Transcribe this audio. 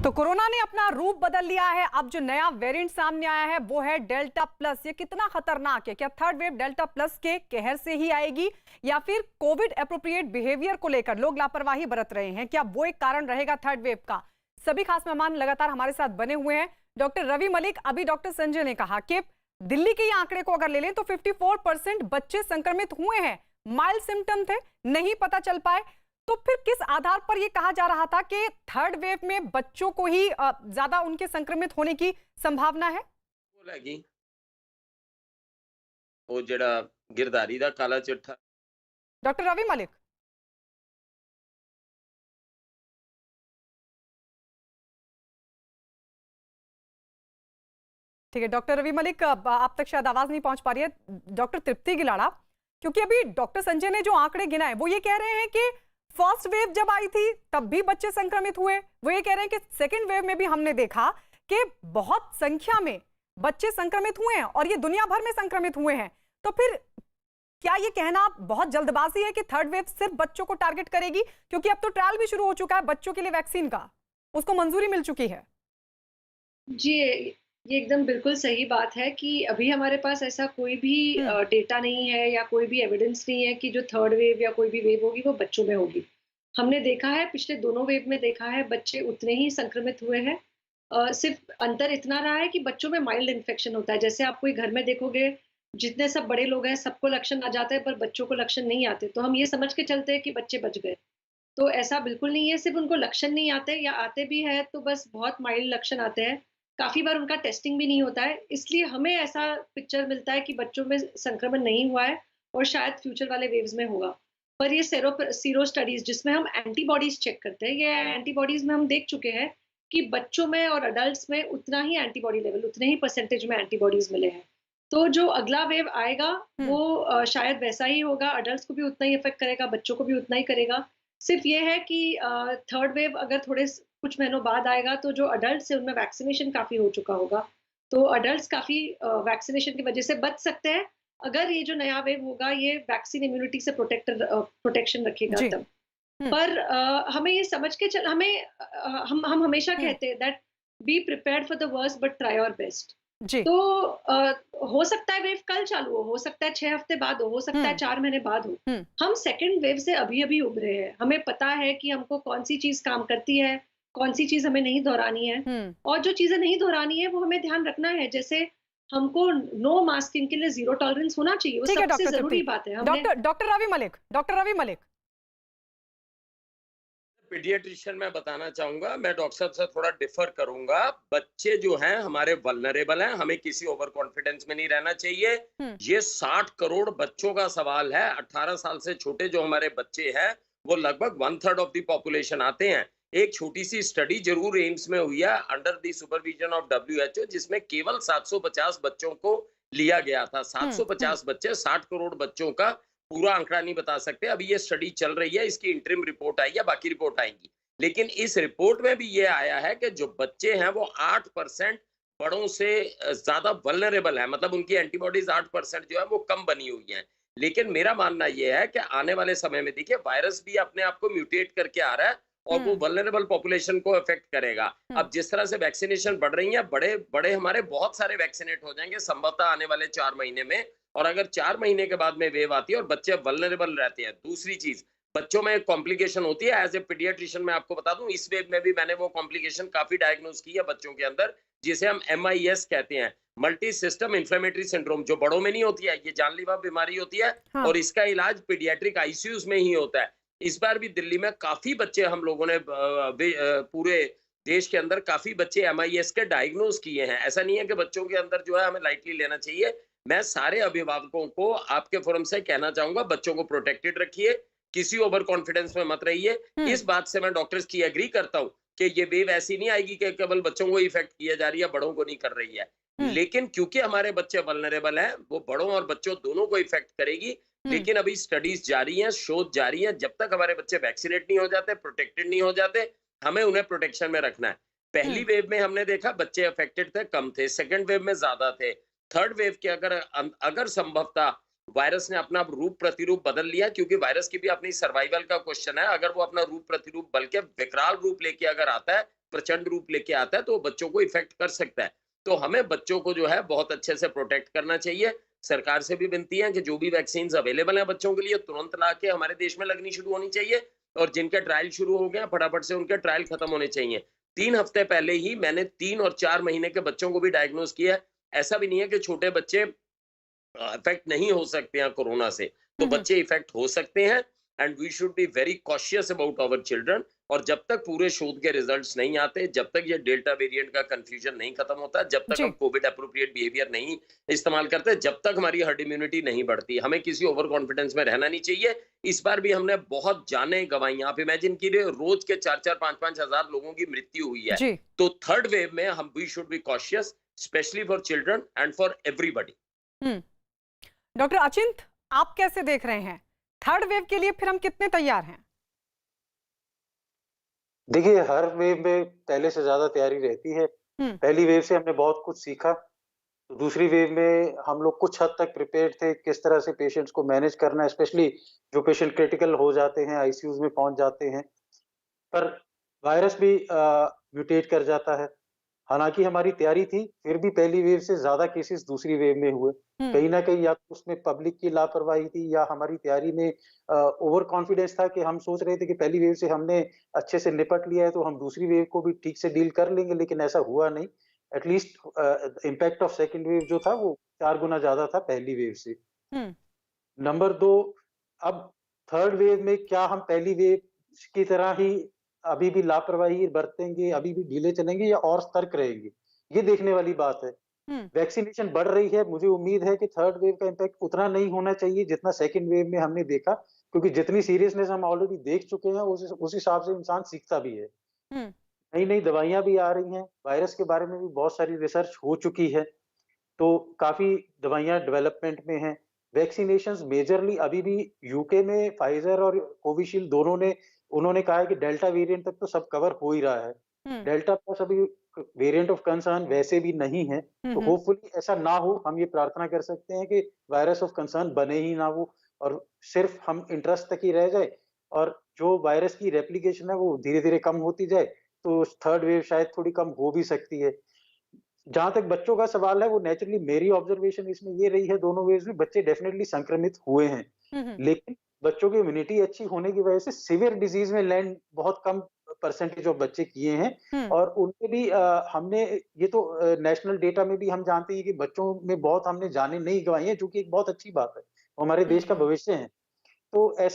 तो कोरोना ने अपना रूप बदल लिया है। अब जो नया वेरिएंट सामने आया है वो है डेल्टा प्लस। ये कितना खतरनाक है? क्या थर्ड वेव डेल्टा प्लस के कहर से ही आएगी या फिर कोविड एप्रोप्रिएट बिहेवियर को लेकर लोग लापरवाही बरत रहे हैं? क्या वो एक कारण रहेगा थर्ड वेव का? सभी खास मेहमान लगातार हमारे साथ बने हुए हैं। डॉक्टर रवि मलिक, अभी डॉक्टर संजय ने कहा कि दिल्ली के आंकड़े को अगर ले लें तो 54% बच्चे संक्रमित हुए हैं, माइल्ड सिम्टम थे, नहीं पता चल पाए। तो फिर किस आधार पर यह कहा जा रहा था कि थर्ड वेव में बच्चों को ही ज्यादा उनके संक्रमित होने की संभावना है? बोलेगी वो जड़ा गिरधारी दा काला चिट्ठा। डॉक्टर रवि मलिक, ठीक है। डॉक्टर रवि मलिक, आप तक शायद आवाज नहीं पहुंच पा रही है। डॉक्टर तृप्ति गिलाड़ा, क्योंकि अभी डॉक्टर संजय ने जो आंकड़े गिनाए वो ये कह रहे हैं कि फर्स्ट वेव जब आई थी तब भी बच्चे संक्रमित हुए। वो ये कह रहे हैं कि सेकेंड वेव में भी हमने देखा कि बहुत संख्या में बच्चे संक्रमित हुए हैं और ये दुनिया भर में संक्रमित हुए हैं। तो फिर क्या ये कहना बहुत जल्दबाजी है कि थर्ड वेव सिर्फ बच्चों को टारगेट करेगी? क्योंकि अब तो ट्रायल भी शुरू हो चुका है बच्चों के लिए वैक्सीन का, उसको मंजूरी मिल चुकी है। जी, ये एकदम बिल्कुल सही बात है कि अभी हमारे पास ऐसा कोई भी डेटा नहीं है या कोई भी एविडेंस नहीं है कि जो थर्ड वेव या कोई भी वेव होगी वो बच्चों में होगी। हमने देखा है, पिछले दोनों वेव में देखा है, बच्चे उतने ही संक्रमित हुए हैं। सिर्फ अंतर इतना रहा है कि बच्चों में माइल्ड इन्फेक्शन होता है। जैसे आप कोई घर में देखोगे, जितने सब बड़े लोग हैं सबको लक्षण आ जाते हैं पर बच्चों को लक्षण नहीं आते, तो हम ये समझ के चलते हैं कि बच्चे बच गए। तो ऐसा बिल्कुल नहीं है, सिर्फ उनको लक्षण नहीं आते या आते भी हैं तो बस बहुत माइल्ड लक्षण आते हैं। काफ़ी बार उनका टेस्टिंग भी नहीं होता है, इसलिए हमें ऐसा पिक्चर मिलता है कि बच्चों में संक्रमण नहीं हुआ है और शायद फ्यूचर वाले वेव्स में होगा। पर ये सीरो स्टडीज़ जिसमें हम एंटीबॉडीज़ चेक करते हैं, ये एंटीबॉडीज़ में हम देख चुके हैं कि बच्चों में और एडल्ट्स में उतना ही एंटीबॉडी लेवल, उतने ही परसेंटेज में एंटीबॉडीज़ मिले हैं। तो जो अगला वेव आएगा वो शायद वैसा ही होगा, एडल्ट्स को भी उतना ही इफ़ेक्ट करेगा, बच्चों को भी उतना ही करेगा। सिर्फ ये है कि थर्ड वेव अगर कुछ महीनों बाद आएगा तो जो अडल्ट्स हैं उनमें वैक्सीनेशन काफ़ी हो चुका होगा। तो अडल्ट्स काफ़ी वैक्सीनेशन की वजह से बच सकते हैं। अगर ये जो नया वेव होगा ये वैक्सीन इम्यूनिटी से प्रोटेक्शन रखेगा जी। तब। पर हमें ये समझ के हम हमेशा कहते हैं that be prepared for the worst but try your best. जी। तो हो सकता है वेव कल चालू हो सकता है 6 हफ्ते बाद हो सकता है 4 महीने बाद हो। हम सेकंड वेव से अभी-अभी उभरे हैं। हमें पता है कि हमको कौन-सी चीज़ काम करती है, कौन-सी चीज़ हमें नहीं दोहरानी है। और जो चीज़ें नहीं दोहरानी है वो हमें ध्यान रखना है। जैसे हमको नो मास्किंग के लिए ज़ीरो टॉलरेंस होना चाहिए, वो ठीक है सबसे डॉक्टर ज़रूरी तृप्ति। बात है। हमने doctor Ravi Malik, doctor Ravi Malik, paediatrician मैं बताना चाहूंगा, मैं डॉक्टर साहब से थोड़ा डिफर करूंगा। बच्चे जो हैं हमारे वल्नरेबल हैं, हमें किसी ओवर कॉन्फिडेंस में नहीं रहना चाहिए। ये 60 करोड़ बच्चों का सवाल है। 18 साल से छोटे जो हमारे बच्चे हैं वो लगभग 1/3 ऑफ द पॉपुलेशन आते हैं। एक छोटी सी स्टडी जरूर एम्स में हुई है under the supervision of WHO, जिसमें केवल 750 बच्चों को लिया गया था। 750 बच्चे, 60 करोड़ बच्चों का पूरा आंकड़ा नहीं बता सकते। अभी ये स्टडी चल रही है, इसकी इंटरिम रिपोर्ट आई है, बाकी रिपोर्ट आएंगी। लेकिन इस रिपोर्ट में भी ये आया है कि जो बच्चे हैं वो 8% बड़ों से ज्यादा वल्नरेबल है, मतलब उनकी एंटीबॉडीज 8% जो है वो कम बनी हुई है। लेकिन मेरा मानना यह है कि आने वाले समय में देखिए वायरस भी अपने आप को म्यूटेट करके आ रहा है और वो वल्नरेबल पॉपुलेशन को अफेक्ट करेगा। अब जिस तरह से वैक्सीनेशन बढ़ रही है, बड़े बड़े हमारे बहुत सारे वैक्सीनेट हो जाएंगे संभवतः आने वाले 4 महीने में। और अगर 4 महीने के बाद में वेव आती है और बच्चे वल्नरेबल रहते हैं, दूसरी चीज बच्चों में कॉम्प्लिकेशन होती है। एज ए पीडियाट्रिशियन मैं आपको बता दूं, इस वेव में भी मैंने वो कॉम्प्लिकेशन काफी डायग्नोज की है बच्चों के अंदर, जिसे हम MIS कहते हैं, मल्टी सिस्टम इंफ्लेमेटरी सिंड्रोम, जो बड़ों में नहीं होती है, ये जानलेवा बीमारी होती है। और इसका इलाज पीडियाट्रिक ICUs में ही होता है। इस बार भी दिल्ली में काफी बच्चे हम लोगों ने पूरे देश के अंदर काफी बच्चे MIS के डायग्नोज किए हैं। ऐसा नहीं है कि बच्चों के अंदर जो है हमें लाइटली लेना चाहिए। मैं सारे अभिभावकों को आपके फोरम से कहना चाहूंगा, बच्चों को प्रोटेक्टेड रखिए, किसी ओवर कॉन्फिडेंस में मत रहिए। इस बात से मैं डॉक्टर्स की एग्री करता हूं कि ये वेव ऐसी नहीं आएगी कि केवल बच्चों को इफेक्ट किया जा रही है, बड़ों को नहीं कर रही है। लेकिन क्योंकि हमारे बच्चे वल्नरेबल हैं, वो बड़ों और बच्चों दोनों को इफेक्ट करेगी। लेकिन अभी स्टडीज जारी हैं, शोध जारी हैं। जब तक हमारे बच्चे वैक्सीनेट नहीं हो जाते, प्रोटेक्टेड नहीं हो जाते, हमें उन्हें प्रोटेक्शन में रखना है। पहली वेव में हमने देखा बच्चे अफेक्टेड थे, कम थे। सेकेंड वेव में ज्यादा थे। थर्ड वेव के अगर संभवतः वायरस ने अपना रूप प्रतिरूप बदल लिया, क्योंकि वायरस की भी अपनी सर्वाइवल का क्वेश्चन है। अगर वो अपना रूप प्रतिरूप बल्कि विकराल रूप लेके अगर आता है प्रचंड रूप लेके आता है तो बच्चों को इफेक्ट कर सकता है। तो हमें बच्चों को जो है बहुत अच्छे से प्रोटेक्ट करना चाहिए। सरकार से भी विनती है कि जो भी वैक्सीन अवेलेबल है बच्चों के लिए तुरंत ला के हमारे देश में लगनी शुरू होनी चाहिए, और जिनके ट्रायल शुरू हो गए हैं फटाफट से उनके ट्रायल खत्म होने चाहिए। 3 हफ्ते पहले ही मैंने 3 और 4 महीने के बच्चों को भी डायग्नोज किया है। ऐसा भी नहीं है कि छोटे बच्चे इफेक्ट नहीं हो सकते हैं कोरोना से, तो हम्म। बच्चे इफेक्ट हो सकते हैं। And we should be very cautious about our children. और जब तक पूरे शोध के रिजल्ट्स नहीं आते, जब तक ये डेल्टा वेरिएंट का कंफ्यूजन नहीं खत्म होता, जब तक हम जी। कोविड अप्रोप्रिएट बिहेवियर नहीं इस्तेमाल करते, जब तक हमारी हर्ड इम्यूनिटी नहीं बढ़ती, हमें किसी ओवर कॉन्फिडेंस में रहना नहीं चाहिए। इस बार भी हमने बहुत जाने गंवाई। आप इमेजिन कीजिए, रोज के 4-4, 5-5 हजार लोगों की मृत्यु हुई है। जी। तो थर्ड वेव में हम we should be cautious, specially for children and for everybody. Hmm. Doctor Achint, आप कैसे देख रहे हैं थर्ड वेव के लिए? फिर हम कितने तैयार हैं? देखिए, हर वेव में पहले से ज़्यादा तैयारी रहती है। हम्म। पहली वेव से हमने बहुत कुछ सीखा। तो दूसरी वेव में हम लोग कुछ हद तक प्रिपेयर्ड थे, किस तरह से पेशेंट्स को मैनेज करना है, स्पेशली जो पेशेंट क्रिटिकल हो जाते हैं, आईसीयूज़ में पहुँच जाते हैं। पर वायरस भी म्यूटेट कर जाता है। हालाँकि हमारी तैयारी थी, फिर भी पहली वेव से ज़्यादा केसेस दूसरी वेव में हुए। हम्म। कहीं न कहीं या तो उसमें पब्लिक की लापरवाही थी, या हमारी तैयारी में ओवर कॉन्फिडेंस था कि हम सोच रहे थे कि पहली वेव से हमने अच्छे से निपट लिया है, तो हम दूसरी वेव को भी ठीक से डील कर लेंगे, लेकिन ऐसा हुआ नहीं। At least impact of second wave जो था वो 4 गुना ज़्यादा था पहली वेव से। हम्म। नंबर 2, अब थर्ड वेव में क्या हम पहली वेव की तरह ही अभी भी लापरवाही बरतेंगे, अभी भी ढीले चलेंगे, या और सतर्क रहेंगे? ये देखने वाली बात है। हम्म। वैक्सीनेशन बढ़ रही है, मुझे उम्मीद है कि थर्ड वेव का इम्पैक्ट उतना नहीं होना चाहिए जितना सेकंड वेव में हमने देखा, क्योंकि जितनी सीरियसनेस हम ऑलरेडी देख चुके हैं, उस हिसाब से इंसान सीखता भी है। हम्म। नई-नई दवाइयाँ भी आ रही हैं, वायरस के बारे में भी बहुत सारी रिसर्च हो चुकी है। तो काफ़ी दवाइयाँ डेवलपमेंट में हैं। वैक्सिनेशंस मेजरली अभी भी यूके में फाइज़र और कोविशील्ड दोनों ने उन्होंने कहा है कि डेल्टा वेरिएंट तक तो सब कवर हो ही रहा है। हम्म। डेल्टा प्लस अभी वेरिएंट ऑफ कंसर्न वैसे भी नहीं है, तो हम्म। होपफुली ऐसा ना हो। हम ये प्रार्थना कर सकते हैं कि वायरस ऑफ कंसर्न बने ही ना वो, और सिर्फ हम इंटरेस्ट तक ही रह जाए, और जो वायरस की रेप्लिकेशन है वो धीरे-धीरे कम होती जाए, तो थर्ड वेव शायद थोड़ी कम हो भी सकती है। जहाँ तक बच्चों का सवाल है, वो नेचुरली मेरी ऑब्जर्वेशन इसमें ये रही है, दोनों वेव्स में बच्चे डेफिनिटली संक्रमित हुए हैं। हम्म। लेकिन बच्चों की इम्यूनिटी अच्छी होने की वजह से सिवियर डिजीज में लैंड बहुत कम परसेंटेज ऑफ बच्चे किए हैं। हम्म। और उनमें भी हमने ये तो नेशनल डेटा में भी हम जानते हैं कि बच्चों में बहुत हमने जानें नहीं गंवाई हैं, जो कि एक बहुत अच्छी बात है। वो हमारे देश का हम्म। भविष्य है। तो ऐसा